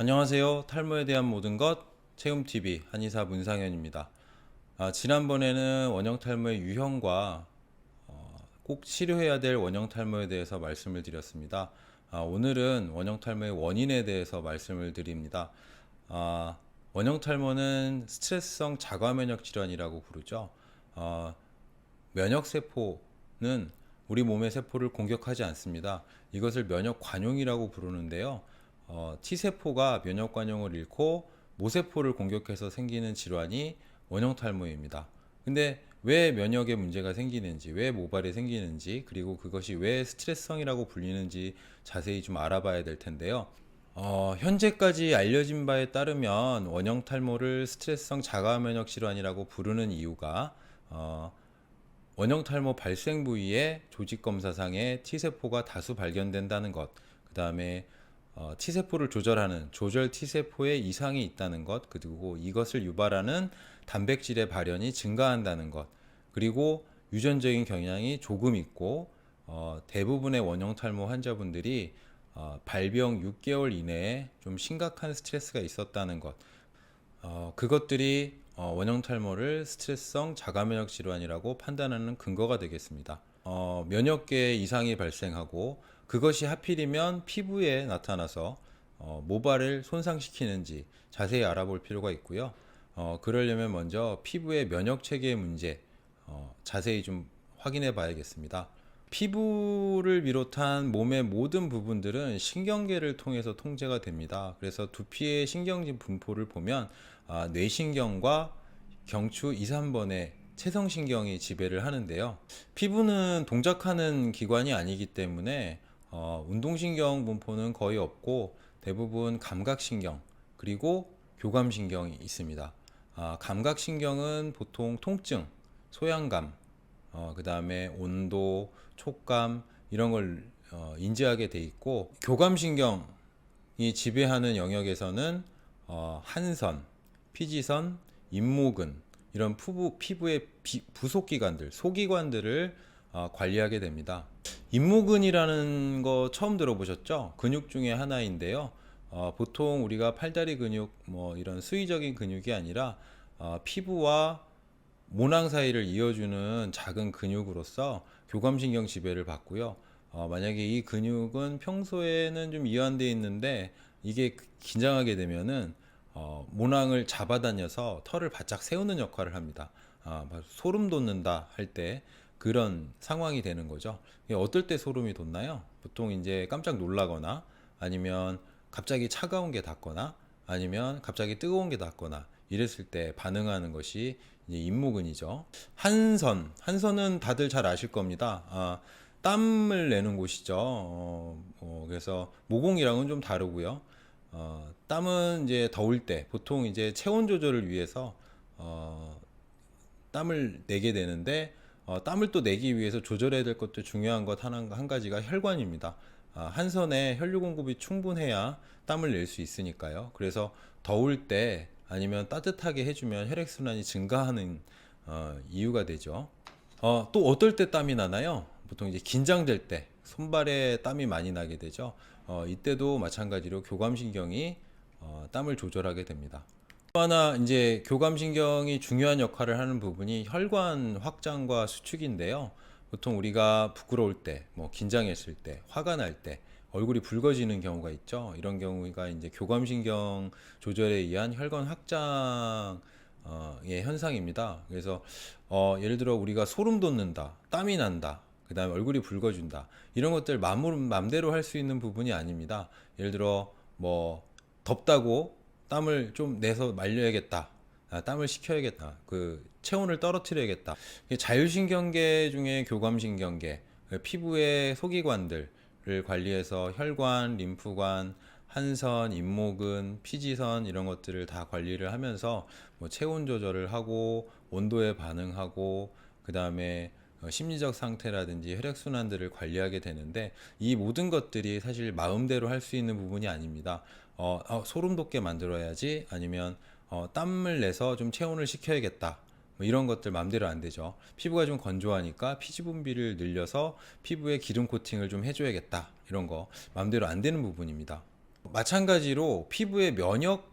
안녕하세요. 탈모에 대한 모든 것 체험TV 한의사 문상현입니다. 지난번에는 원형 탈모의 유형과 꼭 치료해야 될 원형 탈모에 대해서 말씀을 드렸습니다. 오늘은 원형 탈모의 원인에 대해서 말씀을 드립니다. 아, 원형 탈모는 스트레스성 자가 면역 질환이라고 부르죠. 어, 면역 세포는 우리 몸의 세포를 공격하지 않습니다. 이것을 면역 관용이라고 부르는데요. T세포가 면역 관용을 잃고 모세포를 공격해서 생기는 질환이 원형 탈모입니다. 근데 왜 면역에 문제가 생기는지, 왜 모발이 생기는지, 그리고 그것이 왜 스트레스성이라고 불리는지 자세히 좀 알아봐야 될 텐데요. 현재까지 알려진 바에 따르면 원형 탈모를 스트레스성 자가 면역 질환이라고 부르는 이유가 원형 탈모 발생 부위에 조직 검사상에 T세포가 다수 발견된다는 것, 그 다음에 T세포를 조절하는 조절 T세포에 이상이 있다는 것, 그리고 이것을 유발하는 단백질의 발현이 증가한다는 것, 그리고 유전적인 경향이 조금 있고 대부분의 원형 탈모 환자분들이 발병 6개월 이내에 좀 심각한 스트레스가 있었다는 것, 그것들이 원형 탈모를 스트레스성 자가면역 질환이라고 판단하는 근거가 되겠습니다. 면역계에 이상이 발생하고 그것이 하필이면 피부에 나타나서 모발을 손상시키는지 자세히 알아볼 필요가 있고요. 그러려면 먼저 피부의 면역 체계의 문제 자세히 좀 확인해 봐야겠습니다. 피부를 비롯한 몸의 모든 부분들은 신경계를 통해서 통제가 됩니다. 그래서 두피의 신경진 분포를 보면 뇌신경과 경추 2, 3번의 체성신경이 지배를 하는데요. 피부는 동작하는 기관이 아니기 때문에 운동신경 분포는 거의 없고 대부분 감각신경 그리고 교감신경이 있습니다. 감각신경은 보통 통증, 소양감, 그 다음에 온도, 촉감 이런 걸 인지하게 돼 있고 교감신경이 지배하는 영역에서는 한선, 피지선, 임모근 이런 피부의 부속기관들, 소기관들을 관리하게 됩니다. 임모근이라는 거 처음 들어보셨죠? 근육 중에 하나인데요. 보통 우리가 팔다리 근육, 뭐 이런 수의적인 근육이 아니라 피부와 모낭 사이를 이어주는 작은 근육으로서 교감신경 지배를 받고요. 만약에 이 근육은 평소에는 좀 이완되어 있는데 이게 긴장하게 되면은 모낭을 잡아다녀서 털을 바짝 세우는 역할을 합니다. 소름 돋는다 할 때 그런 상황이 되는 거죠. 어떨 때 소름이 돋나요? 보통 이제 깜짝 놀라거나 아니면 갑자기 차가운 게 닿거나 아니면 갑자기 뜨거운 게 닿거나 이랬을 때 반응하는 것이 이제 임모근이죠. 한선은 다들 잘 아실 겁니다. 땀을 내는 곳이죠. 그래서 모공이랑은 좀 다르고요. 땀은 이제 더울 때 보통 이제 체온 조절을 위해서 땀을 내게 되는데 땀을 또 내기 위해서 조절해야 될 것도 중요한 것 한 가지가 혈관입니다. 한선에 혈류 공급이 충분해야 땀을 낼 수 있으니까요. 그래서 더울 때 아니면 따뜻하게 해주면 혈액순환이 증가하는 이유가 되죠. 또 어떨 때 땀이 나나요? 보통 이제 긴장될 때 손발에 땀이 많이 나게 되죠. 이때도 마찬가지로 교감신경이 땀을 조절하게 됩니다. 또 하나 이제 교감신경이 중요한 역할을 하는 부분이 혈관 확장과 수축인데요. 보통 우리가 부끄러울 때, 뭐 긴장했을 때, 화가 날 때 얼굴이 붉어지는 경우가 있죠. 이런 경우가 이제 교감신경 조절에 의한 혈관 확장의 현상입니다. 그래서 예를 들어 우리가 소름 돋는다, 땀이 난다, 그 다음에 얼굴이 붉어진다 이런 것들 맘대로 할 수 있는 부분이 아닙니다. 예를 들어 뭐 덥다고 땀을 좀 내서 말려야겠다. 땀을 식혀야겠다. 그 체온을 떨어뜨려야겠다. 자율신경계 중에 교감신경계, 피부의 소기관들을 관리해서 혈관, 림프관, 한선, 임모근, 피지선 이런 것들을 다 관리를 하면서 뭐 체온 조절을 하고 온도에 반응하고 그 다음에 심리적 상태라든지 혈액순환들을 관리하게 되는데 이 모든 것들이 사실 마음대로 할 수 있는 부분이 아닙니다. 소름 돋게 만들어야지 아니면 땀을 내서 좀 체온을 식혀야겠다. 뭐 이런 것들 마음대로 안 되죠. 피부가 좀 건조하니까 피지 분비를 늘려서 피부에 기름 코팅을 좀 해줘야겠다. 이런 거 마음대로 안 되는 부분입니다. 마찬가지로 피부의 면역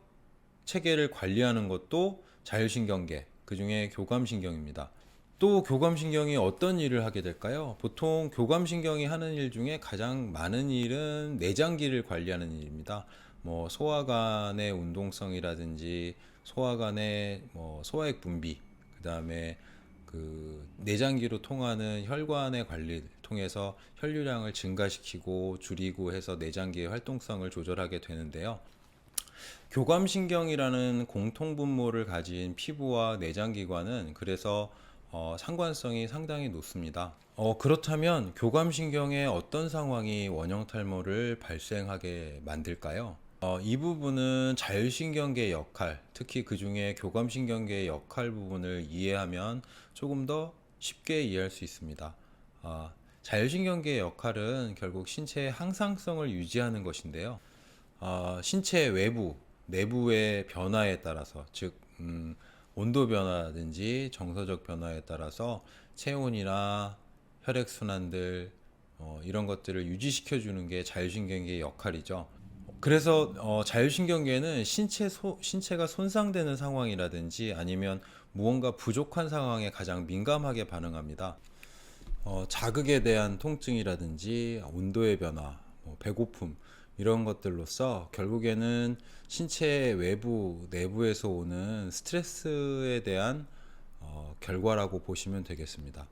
체계를 관리하는 것도 자율신경계, 그 중에 교감신경입니다. 또 교감신경이 어떤 일을 하게 될까요? 보통 교감신경이 하는 일 중에 가장 많은 일은 내장기를 관리하는 일입니다. 뭐 소화관의 운동성이라든지 소화관의 소화액 분비, 그다음에 그 내장기로 통하는 혈관의 관리를 통해서 혈류량을 증가시키고 줄이고 해서 내장기의 활동성을 조절하게 되는데요. 교감신경이라는 공통분모를 가진 피부와 내장기관은 그래서 상관성이 상당히 높습니다. 그렇다면 교감신경의 어떤 상황이 원형탈모를 발생하게 만들까요? 이 부분은 자율신경계의 역할, 특히 그 중에 교감신경계의 역할 부분을 이해하면 조금 더 쉽게 이해할 수 있습니다. 자율신경계의 역할은 결국 신체의 항상성을 유지하는 것인데요. 신체 외부, 내부의 변화에 따라서, 즉 온도 변화든지 정서적 변화에 따라서 체온이나 혈액순환들 이런 것들을 유지시켜 주는 게 자율신경계의 역할이죠. 그래서 자율신경계는 신체가 손상되는 상황이라든지 아니면 무언가 부족한 상황에 가장 민감하게 반응합니다. 자극에 대한 통증이라든지 온도의 변화, 배고픔 이런 것들로서 결국에는 신체 외부, 내부에서 오는 스트레스에 대한 결과라고 보시면 되겠습니다.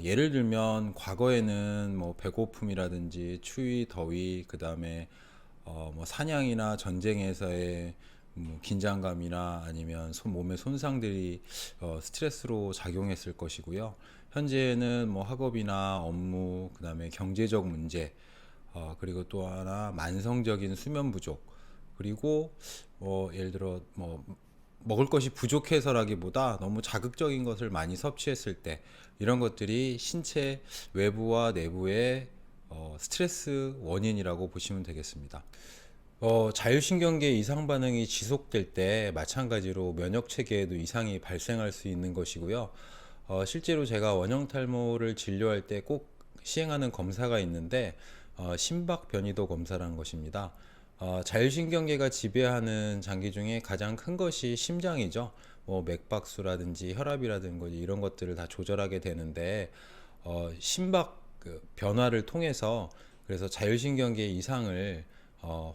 예를 들면 과거에는 뭐 배고픔이라든지 추위, 더위, 그 다음에 뭐 사냥이나 전쟁에서의 긴장감이나 아니면 몸의 손상들이 스트레스로 작용했을 것이고요. 현재는 뭐 학업이나 업무, 그 다음에 경제적 문제, 그리고 또 하나 만성적인 수면 부족, 그리고 예를 들어 먹을 것이 부족해서라기보다 너무 자극적인 것을 많이 섭취했을 때 이런 것들이 신체 외부와 내부의 스트레스 원인이라고 보시면 되겠습니다. 자율신경계 이상 반응이 지속될 때 마찬가지로 면역 체계에도 이상이 발생할 수 있는 것이고요. 실제로 제가 원형 탈모를 진료할 때 꼭 시행하는 검사가 있는데 심박 변이도 검사라는 것입니다. 자율신경계가 지배하는 장기 중에 가장 큰 것이 심장이죠. 맥박수라든지 혈압이라든지 이런 것들을 다 조절하게 되는데 심박 변화를 통해서 그래서 자율신경계 이상을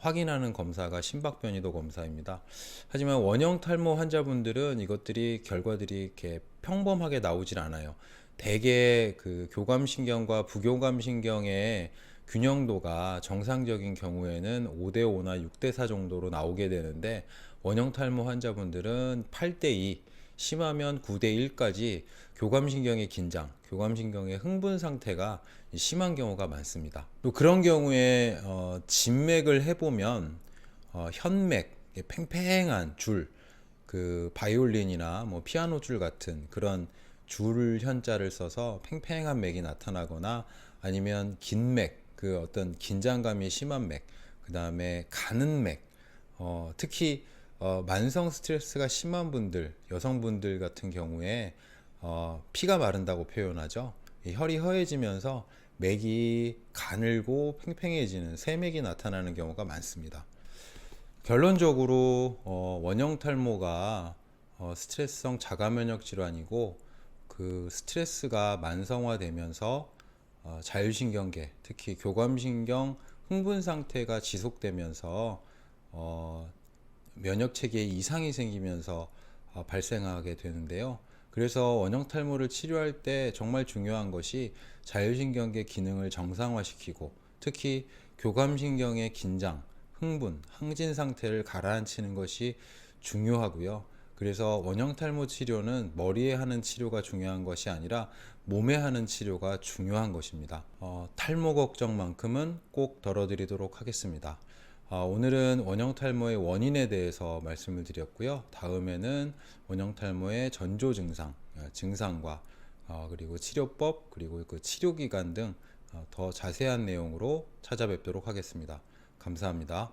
확인하는 검사가 심박변이도 검사입니다. 하지만 원형 탈모 환자분들은 이것들이 결과들이 이렇게 평범하게 나오질 않아요. 대개 그 교감신경과 부교감신경의 균형도가 정상적인 경우에는 5대5나 6대4 정도로 나오게 되는데 원형 탈모 환자분들은 8대2, 심하면 9대1까지 교감신경의 긴장, 교감신경의 흥분 상태가 심한 경우가 많습니다. 또 그런 경우에 진맥을 해보면 현맥, 팽팽한 줄, 그 바이올린이나 뭐 피아노 줄 같은 그런 줄 현자를 써서 팽팽한 맥이 나타나거나 아니면 긴 맥, 그 어떤 긴장감이 심한 맥, 그 다음에 가는 맥, 특히 만성 스트레스가 심한 분들, 여성분들 같은 경우에 피가 마른다고 표현하죠. 이 혈이 허해지면서 맥이 가늘고 팽팽해지는 새맥이 나타나는 경우가 많습니다. 결론적으로 원형 탈모가 스트레스성 자가면역 질환이고 그 스트레스가 만성화되면서 자율신경계, 특히 교감신경 흥분 상태가 지속되면서 면역 체계에 이상이 생기면서 발생하게 되는데요. 그래서 원형 탈모를 치료할 때 정말 중요한 것이 자율신경계 기능을 정상화시키고 특히 교감신경의 긴장, 흥분, 항진 상태를 가라앉히는 것이 중요하고요. 그래서 원형 탈모 치료는 머리에 하는 치료가 중요한 것이 아니라 몸에 하는 치료가 중요한 것입니다. 탈모 걱정만큼은 꼭 덜어드리도록 하겠습니다. 오늘은 원형 탈모의 원인에 대해서 말씀을 드렸고요. 다음에는 원형 탈모의 전조 증상, 증상과 그리고 치료법, 그리고 그 치료 기간 등 더 자세한 내용으로 찾아뵙도록 하겠습니다. 감사합니다.